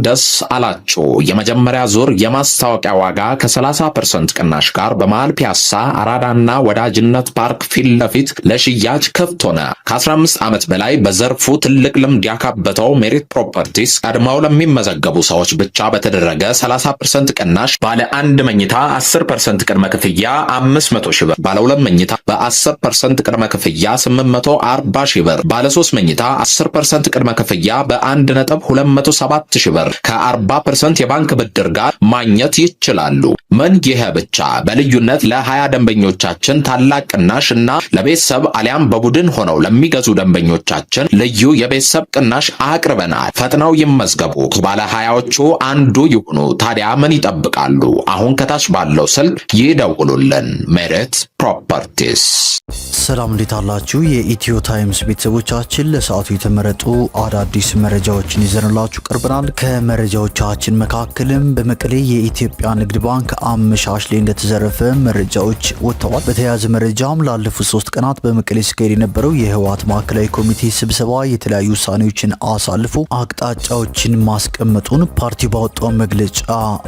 ደስ አላችሁ። የመጀመሪያ ዙር የማስታወቂያ ዋጋ ከ30% ቅናሽ ጋር በመሃል ፒያሳ አራዳና ወዳጅነት ፓርክ ፊት ለፊት ለሽያጭ ክፍት ሆነ። ከ15 ዓመት በላይ በዘርፉ ትልቅ ልምድ ያካበተው ሜሪት ፕሮፐርቲስ ቀድመው ለሚመዘገቡ ሰዎች ብቻ በተደረገ 30% ቅናሽ ባለ 1 መኝታ 10% ቅድመ ክፍያ 500 ሺህ ብር፣ ባለ 2 መኝታ በ10% ቅድመ ክፍያ 840 ሺህ ብር፣ ባለ 3 መኝታ 10% ቅድመ ክፍያ በ1.207 ሺህ ብር ከ40% የባንክ ብድር ጋር ማግኘት ይችላሉ። ምን ይሄ ብቻ! በልዩነት ለ20 ደንበኞቻችን ታላቅ ቅናሽ እና ለቤተሰብ አሊያም በቡድን ሆነው ለሚገዙ ደንበኞቻችን ልዩ የቤተሰብ ቅናሽ አቅርበናል። ፈጥነው ይመዝገቡ፣ ከባለ 20ዎቹ አንዱ ይሁኑ። ታዲያ ምን ይጠብቃሉ? አሁን ከታች ባለው ስልክ ይደውሉልን። ሜሪት ፕሮፐርቲስ። ሰላም፣ እንዴት አላችሁ? የኢትዮ ታይምስ ቤተሰቦቻችን ለሰዓቱ የተመረጡ አዳዲስ መረጃዎችን ይዘንላችሁ ቀርበናል። ከመረጃዎቻችን መካከልም በመቀሌ የኢትዮጵያ ንግድ ባንክ አመሻሽ ላይ እንደተዘረፈ መረጃዎች ወጥተዋል። በተያያዘ መረጃም ላለፉት 3 ቀናት በመቀሌ ሲካሄድ የነበረው የህወሓት ማዕከላዊ ኮሚቴ ስብሰባ የተለያዩ ውሳኔዎችን አሳልፎ አቅጣጫዎችን ማስቀመጡን ፓርቲው ባወጣው መግለጫ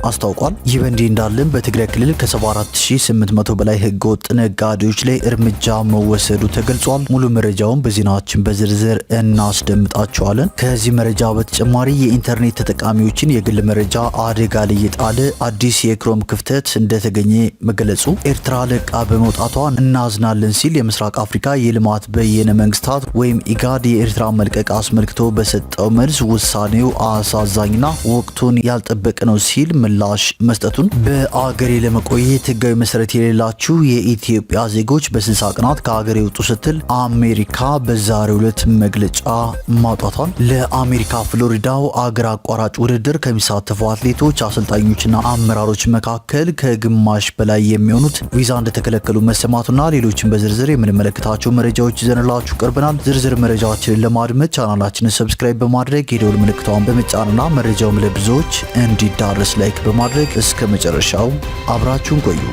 አስታውቋል። ይህ በእንዲህ እንዳለም በትግራይ ክልል ከ74800 በላይ ህገወጥ ነጋዴዎች ላይ እርምጃ መወሰዱ ተገልጿል። ሙሉ መረጃውን በዜናችን በዝርዝር እናስደምጣቸዋለን። ከዚህ መረጃ በተጨማሪ የኢንተርኔት ተጠቃሚዎችን የግል መረጃ አደጋ ላይ የጣለ አዲስ የክሮም ክፍተት እንደተገኘ መገለጹ፣ ኤርትራ ለቃ በመውጣቷ እናዝናለን ሲል የምስራቅ አፍሪካ የልማት በየነ መንግስታት ወይም ኢጋድ የኤርትራ መልቀቅ አስመልክቶ በሰጠው መልስ ውሳኔው አሳዛኝና ወቅቱን ያልጠበቀ ነው ሲል ምላሽ መስጠቱን፣ በአገሬ ለመቆየት ህጋዊ መሰረት የሌላችሁ የኢትዮጵያ ዜጎች በ60 ቀናት ከሀገር የወጡ ስትል አሜሪካ በዛሬው ዕለት መግለጫ ማውጣቷን፣ ለአሜሪካ ፍሎሪዳው አገር አቋራጭ ውድድር ከሚሳተፉ አትሌቶች፣ አሰልጣኞችና አመራሮች መካከል ከግማሽ በላይ የሚሆኑት ቪዛ እንደተከለከሉ መሰማቱና ሌሎችን በዝርዝር የምንመለከታቸው መረጃዎች ይዘንላችሁ ቀርበናል። ዝርዝር መረጃዎችን ለማድመጥ ቻናላችንን ሰብስክራይብ በማድረግ የደወል ምልክቷን በመጫንና መረጃውም ለብዙዎች እንዲዳረስ ላይክ በማድረግ እስከ መጨረሻው አብራችሁን ቆዩ።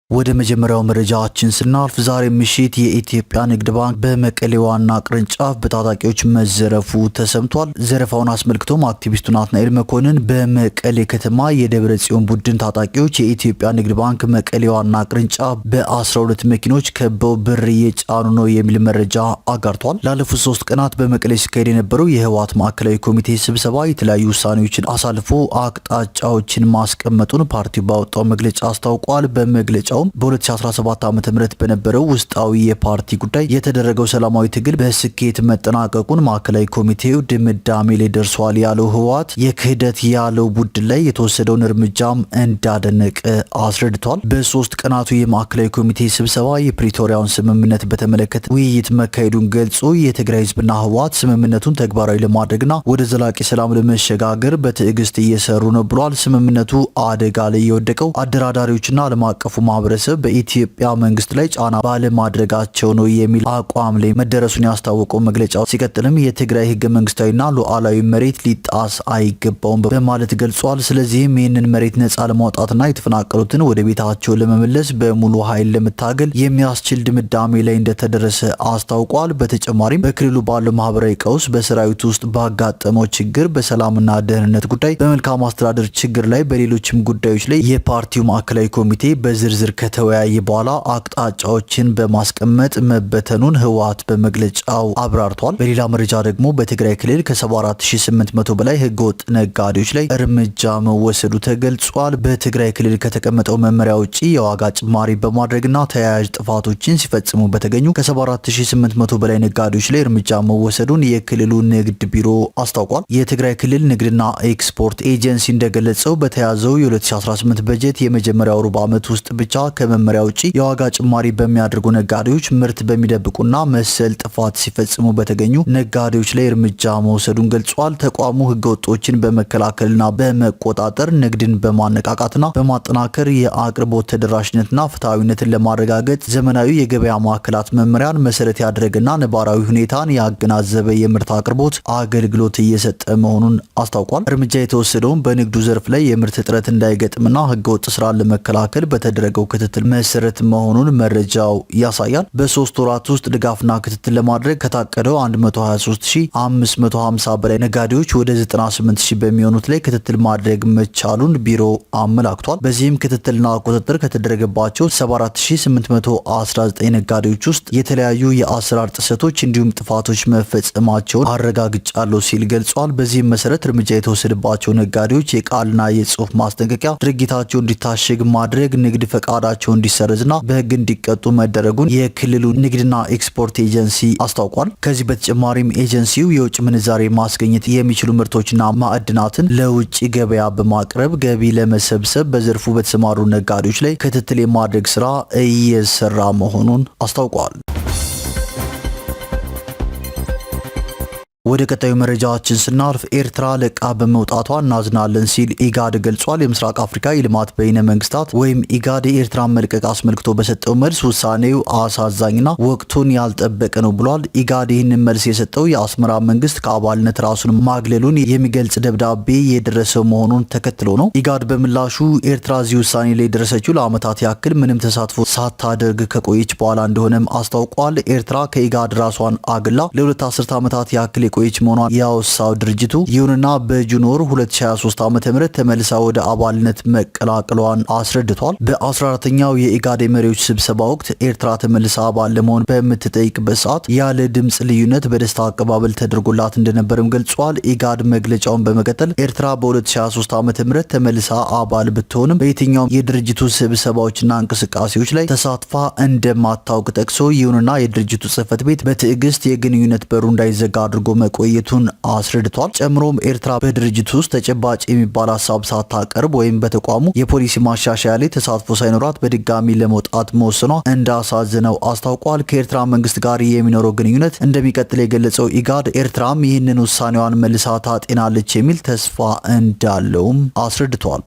ወደ መጀመሪያው መረጃችን ስናልፍ ዛሬ ምሽት የኢትዮጵያ ንግድ ባንክ በመቀሌ ዋና ቅርንጫፍ በታጣቂዎች መዘረፉ ተሰምቷል። ዘረፋውን አስመልክቶም አክቲቪስቱ ናትናኤል መኮንን በመቀሌ ከተማ የደብረ ጽዮን ቡድን ታጣቂዎች የኢትዮጵያ ንግድ ባንክ መቀሌ ዋና ቅርንጫፍ በ12 መኪኖች ከበው ብር እየጫኑ ነው የሚል መረጃ አጋርቷል። ላለፉት 3 ቀናት በመቀሌ ሲካሄድ የነበረው የህወሓት ማዕከላዊ ኮሚቴ ስብሰባ የተለያዩ ውሳኔዎችን አሳልፎ አቅጣጫዎችን ማስቀመጡን ፓርቲው ባወጣው መግለጫ አስታውቋል። በመግለጫው በ2017 ዓ.ም በነበረው ውስጣዊ የፓርቲ ጉዳይ የተደረገው ሰላማዊ ትግል በስኬት መጠናቀቁን ማዕከላዊ ኮሚቴው ድምዳሜ ላይ ደርሷል ያለው ህወሓት የክህደት ያለው ቡድን ላይ የተወሰደውን እርምጃም እንዳደነቀ አስረድቷል። በ3 ቀናቱ የማዕከላዊ ኮሚቴ ስብሰባ የፕሪቶሪያውን ስምምነት በተመለከተ ውይይት መካሄዱን ገልጾ የትግራይ ህዝብና ህወሓት ስምምነቱን ተግባራዊ ለማድረግና ወደ ዘላቂ ሰላም ለመሸጋገር በትዕግስት እየሰሩ ነው ብሏል። ስምምነቱ አደጋ ላይ የወደቀው አደራዳሪዎችና ዓለም አቀፉ ማህበረሰብ በኢትዮጵያ መንግስት ላይ ጫና ባለማድረጋቸው ነው የሚል አቋም ላይ መደረሱን ያስታወቀው መግለጫው ሲቀጥልም የትግራይ ህገ መንግስታዊና ሉዓላዊ መሬት ሊጣስ አይገባውም በማለት ገልጿል። ስለዚህም ይህንን መሬት ነጻ ለማውጣትና የተፈናቀሉትን ወደ ቤታቸው ለመመለስ በሙሉ ኃይል ለመታገል የሚያስችል ድምዳሜ ላይ እንደተደረሰ አስታውቋል። በተጨማሪም በክልሉ ባለው ማህበራዊ ቀውስ፣ በሰራዊቱ ውስጥ ባጋጠመው ችግር፣ በሰላምና ደህንነት ጉዳይ፣ በመልካም አስተዳደር ችግር ላይ በሌሎችም ጉዳዮች ላይ የፓርቲው ማዕከላዊ ኮሚቴ በዝርዝር ከተወያየ በኋላ አቅጣጫዎችን በማስቀመጥ መበተኑን ህወሓት በመግለጫው አብራርቷል። በሌላ መረጃ ደግሞ በትግራይ ክልል ከ74800 በላይ ህገወጥ ነጋዴዎች ላይ እርምጃ መወሰዱ ተገልጿል። በትግራይ ክልል ከተቀመጠው መመሪያ ውጪ የዋጋ ጭማሪ በማድረግና ተያያዥ ጥፋቶችን ሲፈጽሙ በተገኙ ከ74800 በላይ ነጋዴዎች ላይ እርምጃ መወሰዱን የክልሉ ንግድ ቢሮ አስታውቋል። የትግራይ ክልል ንግድና ኤክስፖርት ኤጀንሲ እንደገለጸው በተያዘው የ2018 በጀት የመጀመሪያው ሩብ ዓመት ውስጥ ብቻ ከመመሪያ ውጪ የዋጋ ጭማሪ በሚያደርጉ ነጋዴዎች፣ ምርት በሚደብቁና መሰል ጥፋት ሲፈጽሙ በተገኙ ነጋዴዎች ላይ እርምጃ መውሰዱን ገልጿል። ተቋሙ ህገወጦችን በመከላከልና በመቆጣጠር ንግድን በማነቃቃትና በማጠናከር የአቅርቦት ተደራሽነትና ፍትሐዊነትን ለማረጋገጥ ዘመናዊ የገበያ ማዕከላት መመሪያን መሰረት ያደረገና ነባራዊ ሁኔታን ያገናዘበ የምርት አቅርቦት አገልግሎት እየሰጠ መሆኑን አስታውቋል። እርምጃ የተወሰደውን በንግዱ ዘርፍ ላይ የምርት እጥረት እንዳይገጥምና ህገወጥ ስራን ለመከላከል በተደረገው ክትትል መሰረት መሆኑን መረጃው ያሳያል። በ3 ወራት ውስጥ ድጋፍና ክትትል ለማድረግ ከታቀደው 123550 በላይ ነጋዴዎች ወደ 98000 በሚሆኑት ላይ ክትትል ማድረግ መቻሉን ቢሮ አመላክቷል። በዚህም ክትትልና ቁጥጥር ከተደረገባቸው 74819 ነጋዴዎች ውስጥ የተለያዩ የአሰራር ጥሰቶች እንዲሁም ጥፋቶች መፈጸማቸውን አረጋግጫለሁ ሲል ገልጿል። በዚህም መሰረት እርምጃ የተወሰደባቸው ነጋዴዎች የቃልና የጽሁፍ ማስጠንቀቂያ ድርጊታቸው እንዲታሸግ ማድረግ፣ ንግድ ፈቃዳቸው እንዲሰረዝና በህግ እንዲቀጡ መደረጉን የክልሉ ንግድና ኤክስፖርት ኤጀንሲ አስታውቋል። ከዚህ በተጨማሪም ኤጀንሲው የውጭ ምንዛሬ ማስገኘት የሚችሉ ምርቶችና ማዕድናትን ለውጭ ገበያ በማቅረብ ገቢ ለመሰብሰብ በዘርፉ በተሰማሩ ነጋዴዎች ላይ ክትትል የማድረግ ስራ እየሰራ መሆኑን አስታውቋል። ወደ ቀጣዩ መረጃችን ስናልፍ ኤርትራ ለቃ በመውጣቷ እናዝናለን ሲል ኢጋድ ገልጿል። የምስራቅ አፍሪካ የልማት በይነ መንግስታት ወይም ኢጋድ የኤርትራን መልቀቅ አስመልክቶ በሰጠው መልስ ውሳኔው አሳዛኝና ወቅቱን ያልጠበቀ ነው ብሏል። ኢጋድ ይህንን መልስ የሰጠው የአስመራ መንግስት ከአባልነት ራሱን ማግለሉን የሚገልጽ ደብዳቤ የደረሰው መሆኑን ተከትሎ ነው። ኢጋድ በምላሹ ኤርትራ እዚህ ውሳኔ ላይ የደረሰችው ለዓመታት ያክል ምንም ተሳትፎ ሳታደርግ ከቆየች በኋላ እንደሆነም አስታውቋል። ኤርትራ ከኢጋድ ራሷን አግላ ለ2 አስርተ ዓመታት ያክል ቆይች መሆኗን ያወሳው ድርጅቱ ይሁንና በጁን ወር 2023 ዓ.ም ተመልሳ ወደ አባልነት መቀላቀሏን አስረድቷል። በ14ኛው የኢጋድ መሪዎች ስብሰባ ወቅት ኤርትራ ተመልሳ አባል ለመሆን በምትጠይቅበት ሰዓት ያለ ድምጽ ልዩነት በደስታ አቀባበል ተደርጎላት እንደነበርም ገልጿል። ኢጋድ መግለጫውን በመቀጠል ኤርትራ በ2023 ዓ.ም ተመልሳ አባል ብትሆንም በየትኛውም የድርጅቱ ስብሰባዎችና እንቅስቃሴዎች ላይ ተሳትፋ እንደማታውቅ ጠቅሶ ይሁንና የድርጅቱ ጽህፈት ቤት በትዕግስት የግንኙነት በሩ እንዳይዘጋ አድርጎ መቆየቱን አስረድቷል። ጨምሮም ኤርትራ በድርጅቱ ውስጥ ተጨባጭ የሚባል ሀሳብ ሳታቀርብ ወይም በተቋሙ የፖሊሲ ማሻሻያ ላይ ተሳትፎ ሳይኖራት በድጋሚ ለመውጣት መወሰኗ እንዳሳዘነው አስታውቋል። ከኤርትራ መንግስት ጋር የሚኖረው ግንኙነት እንደሚቀጥል የገለጸው ኢጋድ ኤርትራም ይህንን ውሳኔዋን መልሳ ታጤናለች የሚል ተስፋ እንዳለውም አስረድቷል።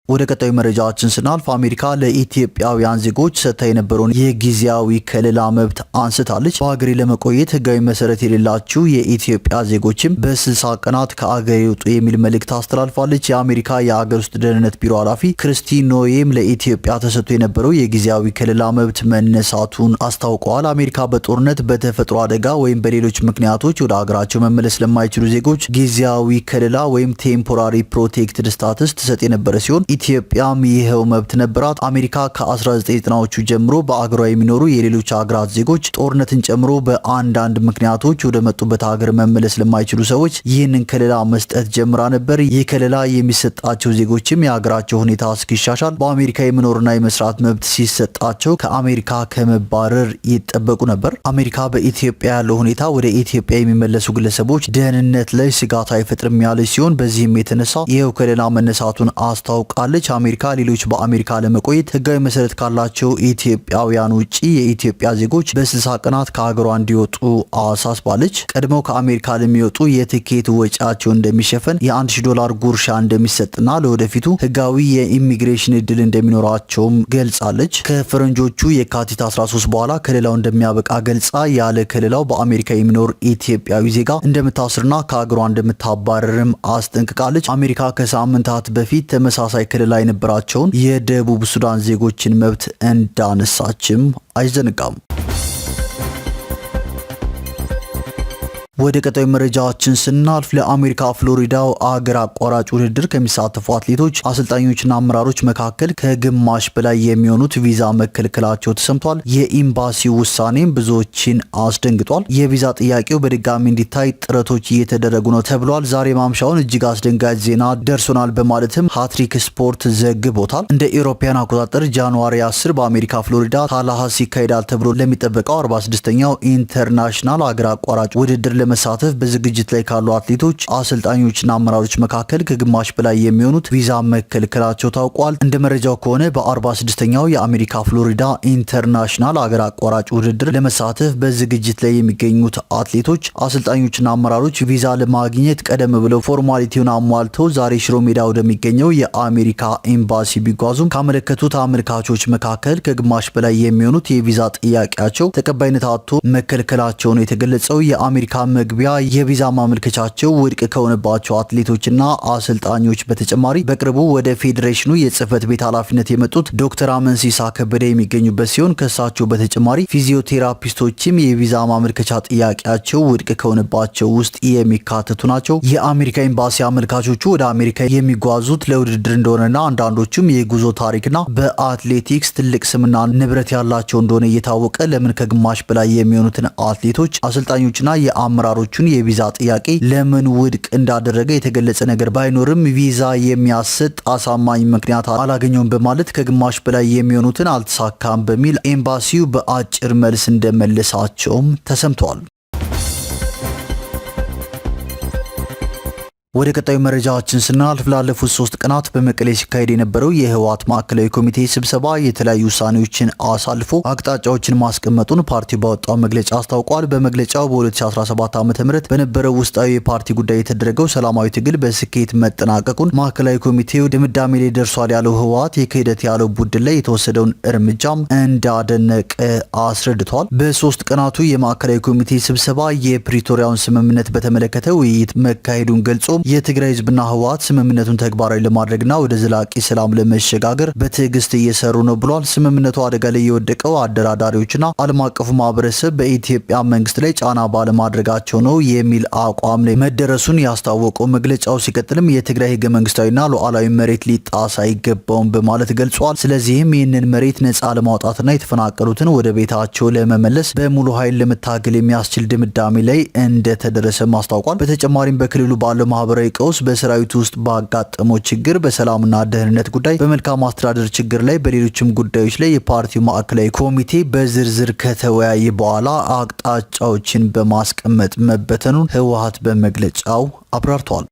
ወደ ቀጣዩ መረጃችን ስናልፍ አሜሪካ ለኢትዮጵያውያን ዜጎች ሰጥታ የነበረውን የጊዜያዊ ከለላ መብት አንስታለች። በሀገሬ ለመቆየት ህጋዊ መሰረት የሌላቸው የኢትዮጵያ ዜጎችም በ60 ቀናት ከአገር ይውጡ የሚል መልእክት አስተላልፋለች። የአሜሪካ የአገር ውስጥ ደህንነት ቢሮ ኃላፊ ክርስቲ ኖዬም ለኢትዮጵያ ተሰጥቶ የነበረው የጊዜያዊ ከለላ መብት መነሳቱን አስታውቀዋል። አሜሪካ በጦርነት በተፈጥሮ አደጋ ወይም በሌሎች ምክንያቶች ወደ ሀገራቸው መመለስ ለማይችሉ ዜጎች ጊዜያዊ ከለላ ወይም ቴምፖራሪ ፕሮቴክትድ ስታትስ ትሰጥ የነበረ ሲሆን ኢትዮጵያም ይሄው መብት ነበራት። አሜሪካ ከ1990ዎቹ ጀምሮ በአገሯ የሚኖሩ የሌሎች ሀገራት ዜጎች ጦርነትን ጨምሮ በአንዳንድ ምክንያቶች ወደ መጡበት ሀገር መመለስ ለማይችሉ ሰዎች ይህንን ከለላ መስጠት ጀምራ ነበር። ይህ ከለላ የሚሰጣቸው ዜጎችም የሀገራቸው ሁኔታ እስኪሻሻል በአሜሪካ የመኖርና የመስራት መብት ሲሰጣቸው ከአሜሪካ ከመባረር ይጠበቁ ነበር። አሜሪካ በኢትዮጵያ ያለው ሁኔታ ወደ ኢትዮጵያ የሚመለሱ ግለሰቦች ደህንነት ላይ ስጋት አይፈጥርም ያለች ሲሆን በዚህም የተነሳ ይሄው ከለላ መነሳቱን አስታውቃል። አሜሪካ ሌሎች በአሜሪካ ለመቆየት ህጋዊ መሰረት ካላቸው ኢትዮጵያውያን ውጪ የኢትዮጵያ ዜጎች በ60 ቀናት ከሀገሯ እንዲወጡ አሳስባለች። ቀድመው ከአሜሪካ ለሚወጡ የትኬት ወጪያቸው እንደሚሸፈን $1000 ጉርሻ እንደሚሰጥና ለወደፊቱ ህጋዊ የኢሚግሬሽን እድል እንደሚኖራቸውም ገልጻለች። ከፈረንጆቹ የካቲት 13 በኋላ ከለላው እንደሚያበቃ ገልጻ ያለ ከለላው በአሜሪካ የሚኖር ኢትዮጵያዊ ዜጋ እንደምታስርና ከሀገሯ እንደምታባረርም አስጠንቅቃለች። አሜሪካ ከሳምንታት በፊት ተመሳሳይ ከለላ የነበራቸውን የደቡብ ሱዳን ዜጎችን መብት እንዳነሳችም አይዘነጋም። ወደ ቀጣዩ መረጃችን ስናልፍ ለአሜሪካ ፍሎሪዳው አገር አቋራጭ ውድድር ከሚሳተፉ አትሌቶች፣ አሰልጣኞችና አመራሮች መካከል ከግማሽ በላይ የሚሆኑት ቪዛ መከልከላቸው ተሰምቷል። የኤምባሲው ውሳኔም ብዙዎችን አስደንግጧል። የቪዛ ጥያቄው በድጋሚ እንዲታይ ጥረቶች እየተደረጉ ነው ተብሏል። ዛሬ ማምሻውን እጅግ አስደንጋጭ ዜና ደርሶናል በማለትም ሃትሪክ ስፖርት ዘግቦታል። እንደ ኢሮፓያን አቆጣጠር ጃንዋሪ 10 በአሜሪካ ፍሎሪዳ ታላሃሲ ይካሄዳል ተብሎ ለሚጠበቀው 46ኛው ኢንተርናሽናል አገር አቋራጭ ውድድር ለመሳተፍ በዝግጅት ላይ ካሉ አትሌቶች፣ አሰልጣኞችና አመራሮች መካከል ከግማሽ በላይ የሚሆኑት ቪዛ መከልከላቸው ታውቋል። እንደ መረጃው ከሆነ በ46ኛው የአሜሪካ ፍሎሪዳ ኢንተርናሽናል አገር አቋራጭ ውድድር ለመሳተፍ በዝግጅት ላይ የሚገኙት አትሌቶች፣ አሰልጣኞችና አመራሮች ቪዛ ለማግኘት ቀደም ብለው ፎርማሊቲውን አሟልተው ዛሬ ሽሮ ሜዳ ወደሚገኘው የአሜሪካ ኤምባሲ ቢጓዙም ካመለከቱት አመልካቾች መካከል ከግማሽ በላይ የሚሆኑት የቪዛ ጥያቄያቸው ተቀባይነት አጥቶ መከልከላቸው ነው የተገለጸው። የአሜሪካ የመግቢያ የቪዛ ማመልከቻቸው ውድቅ ከሆነባቸው አትሌቶችና አሰልጣኞች በተጨማሪ በቅርቡ ወደ ፌዴሬሽኑ የጽህፈት ቤት ኃላፊነት የመጡት ዶክተር አመንሲሳ ከበደ የሚገኙበት ሲሆን ከሳቸው በተጨማሪ ፊዚዮቴራፒስቶችም የቪዛ ማመልከቻ ጥያቄያቸው ውድቅ ከሆነባቸው ውስጥ የሚካተቱ ናቸው። የአሜሪካ ኤምባሲ አመልካቾቹ ወደ አሜሪካ የሚጓዙት ለውድድር እንደሆነና አንዳንዶቹም የጉዞ ታሪክና በአትሌቲክስ ትልቅ ስምና ንብረት ያላቸው እንደሆነ እየታወቀ ለምን ከግማሽ በላይ የሚሆኑትን አትሌቶች አሰልጣኞችና የአመራሮቹን የቪዛ ጥያቄ ለምን ውድቅ እንዳደረገ የተገለጸ ነገር ባይኖርም ቪዛ የሚያሰጥ አሳማኝ ምክንያት አላገኘውም በማለት ከግማሽ በላይ የሚሆኑትን አልተሳካም በሚል ኤምባሲው በአጭር መልስ እንደመለሳቸውም ተሰምቷል። ወደ ቀጣዩ መረጃችን ስናልፍ ላለፉት 3 ቀናት በመቀሌ ሲካሄድ የነበረው የህወሓት ማዕከላዊ ኮሚቴ ስብሰባ የተለያዩ ውሳኔዎችን አሳልፎ አቅጣጫዎችን ማስቀመጡን ፓርቲው ባወጣው መግለጫ አስታውቋል። በመግለጫው በ2017 ዓ.ም በነበረው ውስጣዊ የፓርቲ ጉዳይ የተደረገው ሰላማዊ ትግል በስኬት መጠናቀቁን ማዕከላዊ ኮሚቴው ድምዳሜ ላይ ደርሷል ያለው ህወሓት የክህደት ያለው ቡድን ላይ የተወሰደውን እርምጃም እንዳደነቀ አስረድቷል። በ3 ቀናቱ የማዕከላዊ ኮሚቴ ስብሰባ የፕሪቶሪያውን ስምምነት በተመለከተ ውይይት መካሄዱን ገልጾ የትግራይ ህዝብና ህወሓት ስምምነቱን ተግባራዊ ለማድረግና ወደ ዘላቂ ሰላም ለመሸጋገር በትዕግስት እየሰሩ ነው ብሏል። ስምምነቱ አደጋ ላይ የወደቀው አደራዳሪዎችና ዓለም አቀፉ ማህበረሰብ በኢትዮጵያ መንግስት ላይ ጫና ባለማድረጋቸው ነው የሚል አቋም ላይ መደረሱን ያስታወቀው መግለጫው ሲቀጥልም የትግራይ ህገ መንግስታዊና ሉዓላዊ መሬት ሊጣስ አይገባውም በማለት ገልጿል። ስለዚህም ይህንን መሬት ነጻ ለማውጣትና የተፈናቀሉትን ወደ ቤታቸው ለመመለስ በሙሉ ኃይል ለመታገል የሚያስችል ድምዳሜ ላይ እንደተደረሰ አስታውቋል። በተጨማሪም በክልሉ ባለው ማህበራዊ ቀውስ በሰራዊቱ ውስጥ ባጋጠመው ችግር በሰላምና ደህንነት ጉዳይ በመልካም አስተዳደር ችግር ላይ በሌሎችም ጉዳዮች ላይ የፓርቲው ማዕከላዊ ኮሚቴ በዝርዝር ከተወያየ በኋላ አቅጣጫዎችን በማስቀመጥ መበተኑን ህወሓት በመግለጫው አብራርቷል።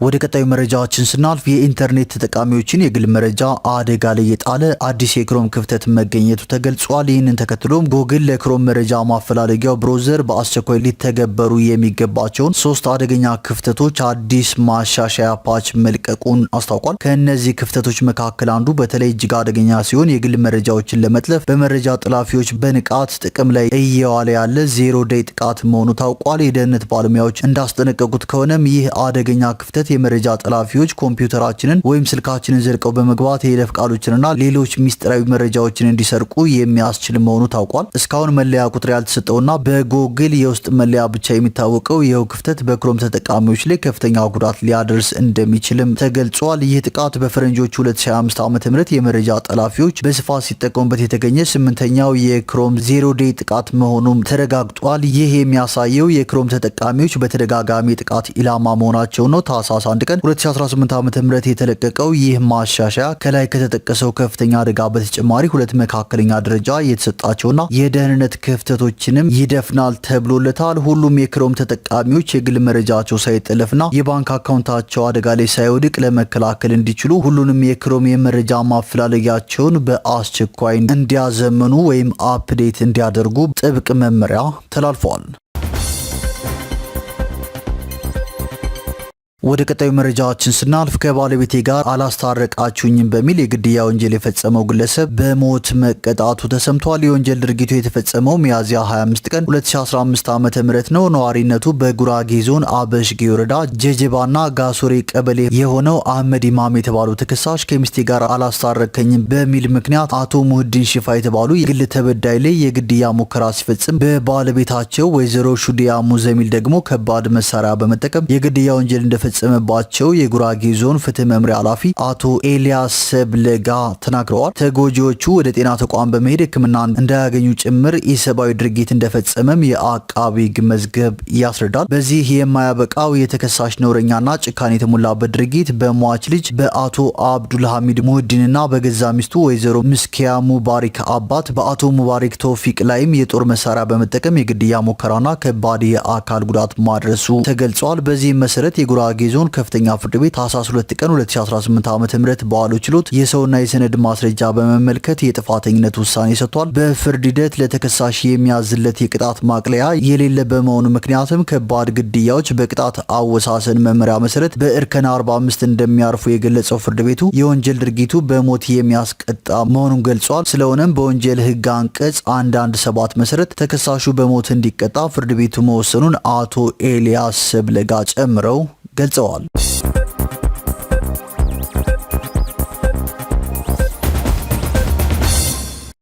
ወደ ቀጣዩ መረጃችን ስናልፍ የኢንተርኔት ተጠቃሚዎችን የግል መረጃ አደጋ ላይ የጣለ አዲስ የክሮም ክፍተት መገኘቱ ተገልጿል። ይህንን ተከትሎም ጉግል ለክሮም መረጃ ማፈላለጊያው ብሮዘር በአስቸኳይ ሊተገበሩ የሚገባቸውን 3 አደገኛ ክፍተቶች አዲስ ማሻሻያ ፓች መልቀቁን አስታውቋል። ከእነዚህ ክፍተቶች መካከል አንዱ በተለይ እጅግ አደገኛ ሲሆን የግል መረጃዎችን ለመጥለፍ በመረጃ ጥላፊዎች በንቃት ጥቅም ላይ እየዋለ ያለ ዜሮ ዴይ ጥቃት መሆኑ ታውቋል። የደህንነት ባለሙያዎች እንዳስጠነቀቁት ከሆነም ይህ አደገኛ ክፍተት የመረጃ ጠላፊዎች ኮምፒውተራችንን ወይም ስልካችንን ዘልቀው በመግባት የይለፍ ቃሎችንና ሌሎች ሚስጥራዊ መረጃዎችን እንዲሰርቁ የሚያስችል መሆኑ ታውቋል። እስካሁን መለያ ቁጥር ያልተሰጠውና በጉግል የውስጥ መለያ ብቻ የሚታወቀው ይኸው ክፍተት በክሮም ተጠቃሚዎች ላይ ከፍተኛ ጉዳት ሊያደርስ እንደሚችልም ተገልጿል። ይህ ጥቃት በፈረንጆቹ 2025 ዓ.ም የመረጃ ጠላፊዎች በስፋት ሲጠቀሙበት የተገኘ 8ኛው የክሮም ዜሮ ዴይ ጥቃት መሆኑም ተረጋግጧል። ይህ የሚያሳየው የክሮም ተጠቃሚዎች በተደጋጋሚ ጥቃት ኢላማ መሆናቸው ነው። ታህሳስ 1 ቀን 2018 ዓ.ም የተለቀቀው ይህ ማሻሻያ ከላይ ከተጠቀሰው ከፍተኛ አደጋ በተጨማሪ 2 መካከለኛ ደረጃ የተሰጣቸውና የደህንነት ክፍተቶችንም ይደፍናል ተብሎለታል። ሁሉም የክሮም ተጠቃሚዎች የግል መረጃቸው ሳይጠለፍና የባንክ አካውንታቸው አደጋ ላይ ሳይወድቅ ለመከላከል እንዲችሉ ሁሉንም የክሮም የመረጃ ማፈላለጊያቸውን በአስቸኳይ እንዲያዘምኑ ወይም አፕዴት እንዲያደርጉ ጥብቅ መመሪያ ተላልፈዋል። ወደ ቀጣዩ መረጃችን ስናልፍ ከባለቤቴ ጋር አላስታረቃችሁኝም በሚል የግድያ ወንጀል የፈጸመው ግለሰብ በሞት መቀጣቱ ተሰምቷል። የወንጀል ድርጊቱ የተፈጸመው ሚያዝያ 25 ቀን 2015 ዓ.ም ነው። ነዋሪነቱ በጉራጌ ዞን አበሽጌ ወረዳ ጀጀባና ጋሶሬ ቀበሌ የሆነው አህመድ ኢማም የተባሉ ተከሳሽ ከሚስቴ ጋር አላስታረከኝም በሚል ምክንያት አቶ ሙህዲን ሽፋ የተባሉ የግል ተበዳይ ላይ የግድያ ሙከራ ሲፈጽም በባለቤታቸው ወይዘሮ ሹዲያ ሙዘሚል ደግሞ ከባድ መሳሪያ በመጠቀም የግድያ ወንጀል እንደፈጸመባቸው የጉራጌ ዞን ፍትህ መምሪያ ኃላፊ አቶ ኤልያስ ሰብለጋ ተናግረዋል። ተጎጂዎቹ ወደ ጤና ተቋም በመሄድ ሕክምና እንዳያገኙ ጭምር ኢሰብአዊ ድርጊት እንደፈጸመም የአቃቢ ሕግ መዝገብ ያስረዳል። በዚህ የማያበቃው የተከሳሽ ነውረኛና ጭካኔ የተሞላበት ድርጊት በሟች ልጅ በአቶ አብዱል ሐሚድ ሙህዲንና በገዛ ሚስቱ ወይዘሮ ምስኪያ ሙባሪክ አባት በአቶ ሙባሪክ ተውፊቅ ላይም የጦር መሳሪያ በመጠቀም የግድያ ሙከራና ከባድ የአካል ጉዳት ማድረሱ ተገልጿል። በዚህ መሰረት የጉራጌ ዞን ከፍተኛ ፍርድ ቤት ታህሳስ 2 ቀን 2018 ዓ.ም በዋለው ችሎት የሰውና የሰነድ ማስረጃ በመመልከት የጥፋተኝነት ውሳኔ ሰጥቷል። በፍርድ ሂደት ለተከሳሽ የሚያዝለት የቅጣት ማቅለያ የሌለ በመሆኑ ምክንያትም ከባድ ግድያዎች በቅጣት አወሳሰን መመሪያ መሰረት በእርከን 45 እንደሚያርፉ የገለጸው ፍርድ ቤቱ የወንጀል ድርጊቱ በሞት የሚያስቀጣ መሆኑን ገልጿል። ስለሆነም በወንጀል ሕግ አንቀጽ 117 መሰረት ተከሳሹ በሞት እንዲቀጣ ፍርድ ቤቱ መወሰኑን አቶ ኤልያስ ሰብለጋ ጨምረው ገልጸዋል።